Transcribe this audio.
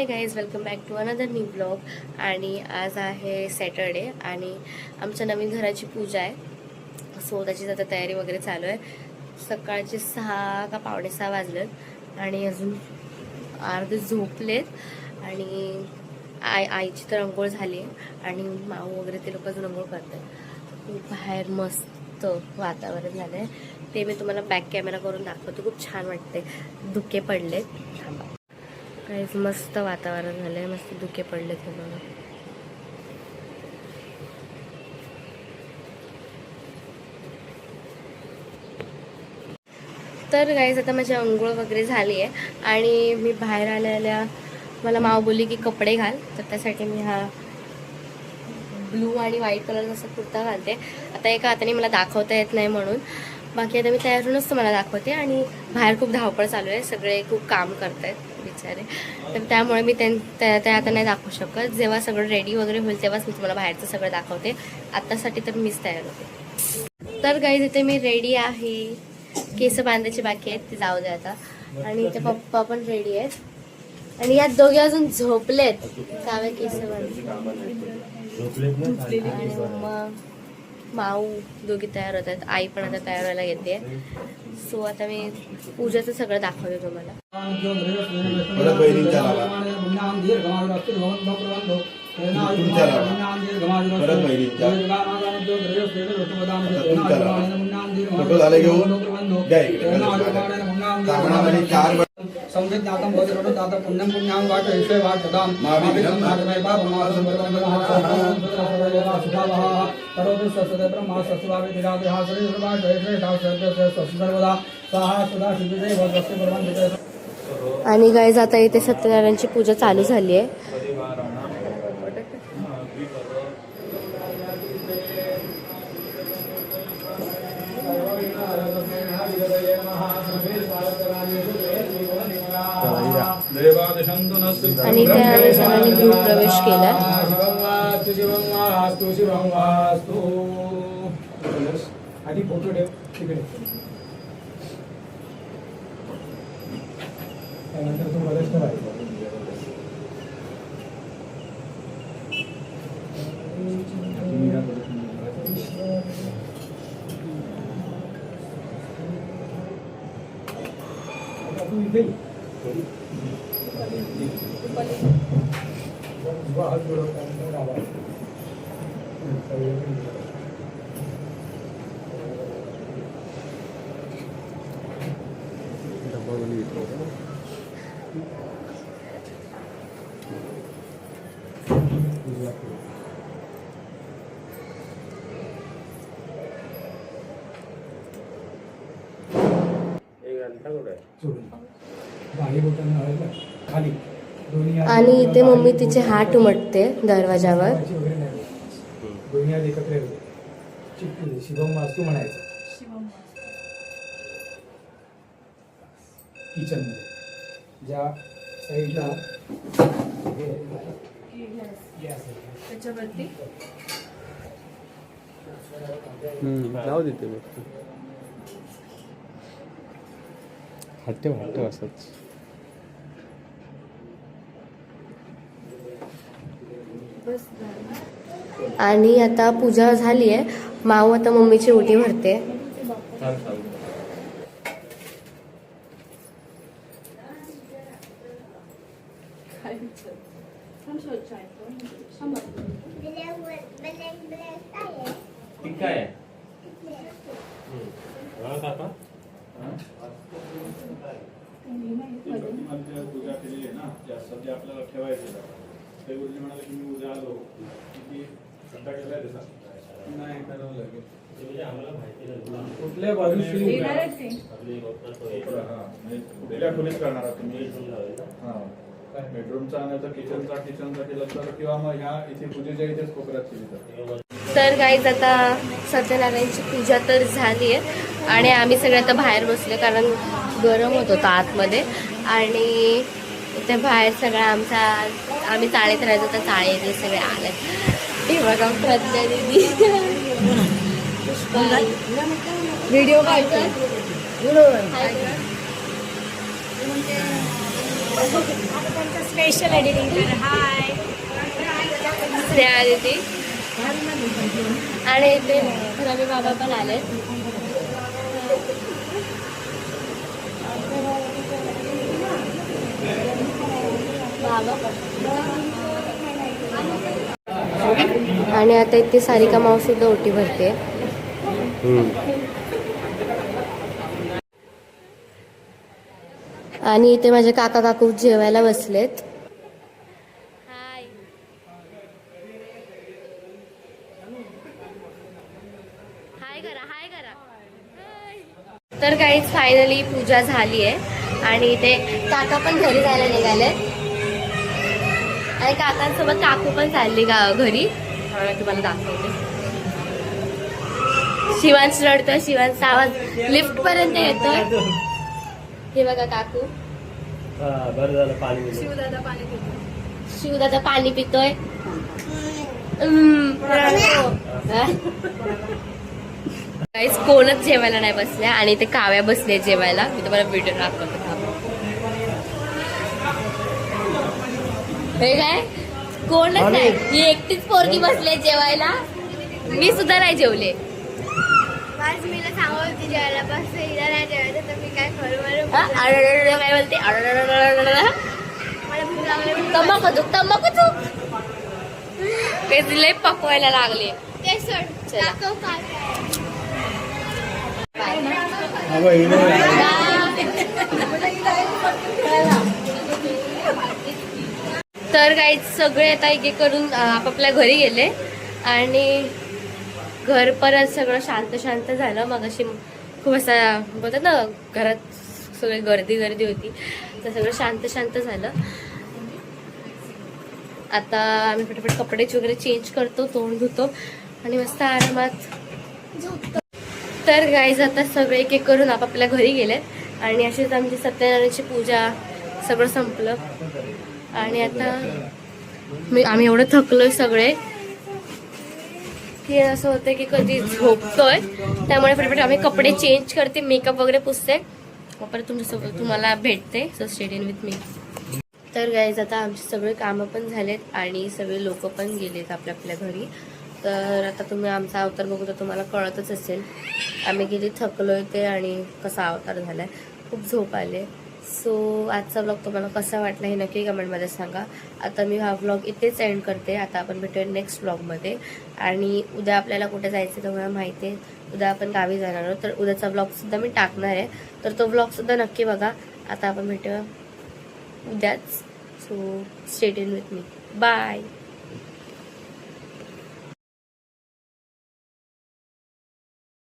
High guys, welcome back to another new blog. आणि आज आहे सॅटरडे आणि आमच्या नवीन घराची पूजा आहे. सो त्याची आता तयारी वगैरे चालू आहे. सकाळचे 6 का 5:45 वाजलेत आणि अजून अर्धे झोपलेत. आणि आईची तर अंघोळ झाली आहे आणि माऊ वगैरे ते लोक अजून अंघोळ करतात. बाहेर मस्त वातावरण झालं आहे, ते मी तुम्हाला बॅक कॅमेरा करून दाखवतो. खूप छान वाटते. धुके पडलेत, थांबा. काहीच मस्त वातावरण झालंय, मस्त धुके पडले ते बघा. तर गाईज आता माझी अंघोळ वगैरे झाली आहे आणि मी बाहेर आल्या मला माव बोलली की कपडे घाल, तर त्यासाठी मी हा ब्लू आणि व्हाईट कलरचा असा कुर्ता घालते. आता एका हाताने मला दाखवता येत नाही म्हणून, बाकी आता मी तयार होऊनच तुम्हाला दाखवते. आणि बाहेर खूप धावपळ चालू आहे, सगळे खूप काम करत आहेत बिचारे, तर त्यामुळे मी त्या आता नाही दाखवू शकत. जेव्हा सगळं रेडी वगैरे होईल तेव्हाच मी तुम्हाला बाहेरचं सगळं दाखवते. आत्तासाठी तर मीच तयार होते. तर गाईज इथे मी रेडी आहे. केस बांधायचे बाकी आहेत, ते जाऊ दे आता. आणि इथे पप्पा पण रेडी आहेत आणि यात दोघे अजून झोपलेत. कावे केस आणि मग माऊ दोघी तयार होत आहेत. आई पण आता तयार व्हायला घेते. सो आता मी पूजेचं सगळं दाखवते तुम्हाला. संज्ञातं भवति दाता पुण्यं पुण्यां वाच ईश्वे वाच ददाम माभिधं माधवैवा सुधावः करोतु सत्सदे ब्रह्मा सत्सभावे दिरादिहा श्री सर्वा जय दासस्य सर्वदा स्वाहा सदा सिद्धे भगवते ब्रह्मंदिते. आणि गाईज आता इथे सत्यनारायणची पूजा चालू झाली आहे. आणि त्या सगळ्यांनी गृह प्रवेश केला. आधी फोटो ठेव तिकडे, त्यानंतर तू बरेच करायचं. आणि इथे मम्मी तिचे हात उमटते दरवाजावर. दोन्ही हात एकत्र चिपटू शिवम वास्तू म्हणायचं. किचन मध्ये ज्या साईडला त्याच्यावरती जाऊ देते हट्टे असंच. आणि आता पूजा झाली आहे. माऊ आता मम्मीची ओटी भरते. पूजा केलेली आहे ना, सध्या आपल्याला ठेवायचं. ते गुरुजी म्हणाले की मी उद्या आलो की सध्या ठेवायचं नाही ठरवलं की आम्हाला माहिती कुठल्या बाजूशी कुठल्या खोलीत करणार आहात तुम्ही. बेडरूमचा आणायचा, किचनचा केलं तर, किंवा मग ह्या इथे पूजेच्या इथेच कोपऱ्यात केली तर गाईज आता सत्यनारायणची पूजा तर झाली आहे आणि आम्ही सगळे आता बाहेर बसले, कारण गरम होत होतं आतमध्ये. आणि इथे बाहेर सगळं आम्ही चाळीत राहायचो, तर चाळीत सगळे आले. हे बघा प्रज्ञा दिदी व्हिडिओ काढतो. स्पेशल एडिटर हाय. स्नेहा दीदी आणि इथे रवी बाबा पण आले. आणि आता इथे सारिका मावशी सुद्धा ओटी भरते. आणि इथे माझे काका काकू जेवायला बसलेत. तर काहीच फायनली पूजा झाली आहे आणि ते काका पण घरी जायला निघाले आणि काकांसोबत काकू पण चालली घरी. तुम्हाला दाखवते. शिवांश रडतोय. शिवांशचा आवाज लिफ्ट पर्यंत येतोय. हे बघा काकू. शिवदादा पाणी पितोय. काहीच कोणच जेवायला नाही बसल्या आणि ते काव्या बसले जेवायला. मी तुम्हाला व्हिडिओ दाखवते. हे काय कोणच नाही. ही एकटीच पोरगी बसले जेवायला. मी सुद्धा नाही जेवले. आज मीला सांगत होती जेवायला बस हिला नाही जेवायचं तर मी काय करू. काय बोलते. मला भूक लागली. तंबाखू ते लय पकवायला लागले. ते सोड दाखव काय. तर काही सगळे आता एक एक करून आपापल्या घरी गेले आणि घर परत सगळं शांत शांत झालं. मग अशी खूप असा बोलतात ना घरात सगळी गर्दी होती तर सगळं शांत शांत झालं. आता आम्ही पटापट कपडे वगैरे चेंज करतो, तोंड धुतो आणि मस्त आरामात झोपतो. तर गाईज आता सगळे एक एक करून आपापल्या घरी गेले आणि अशीच आमची सत्यनारायणाची पूजा सगळं संपलं. आणि आता आम्ही एवढं थकलोय सगळे की असं होतं की कधी झोपतोय. त्यामुळे फटाफट आम्ही कपडे चेंज करते, मेकअप वगैरे पुसते, परत तुमच्यासोबत तुम्हाला भेटते. सो स्टे इन विथ मी. तर गाईज आता आमचे सगळे कामं पण झालेत आणि सगळे लोक पण गेलेत आपल्या आपल्या घरी. तर आता तुम्ही आमचा अवतार बघू तर तुम्हाला कळतच असेल आम्ही किती थकलोय ते आणि कसा अवतार झालाय. खूप झोप आले. सो आजचा व्लॉग तुम्हाला कसा वाटला हे नक्की कमेंटमध्ये सांगा. आता मी हा व्लॉग इथेच एंड करते. आता आपण भेटूया नेक्स्ट व्लॉगमध्ये. आणि उद्या आपल्याला कुठे जायचं तुम्हाला माहिती आहे. उद्या आपण गावी जाणार आहोत तर उद्याचा व्लॉगसुद्धा मी टाकणार आहे. तर तो व्लॉगसुद्धा नक्की बघा. आता आपण भेटूया उद्याच. So stay in with me. Bye.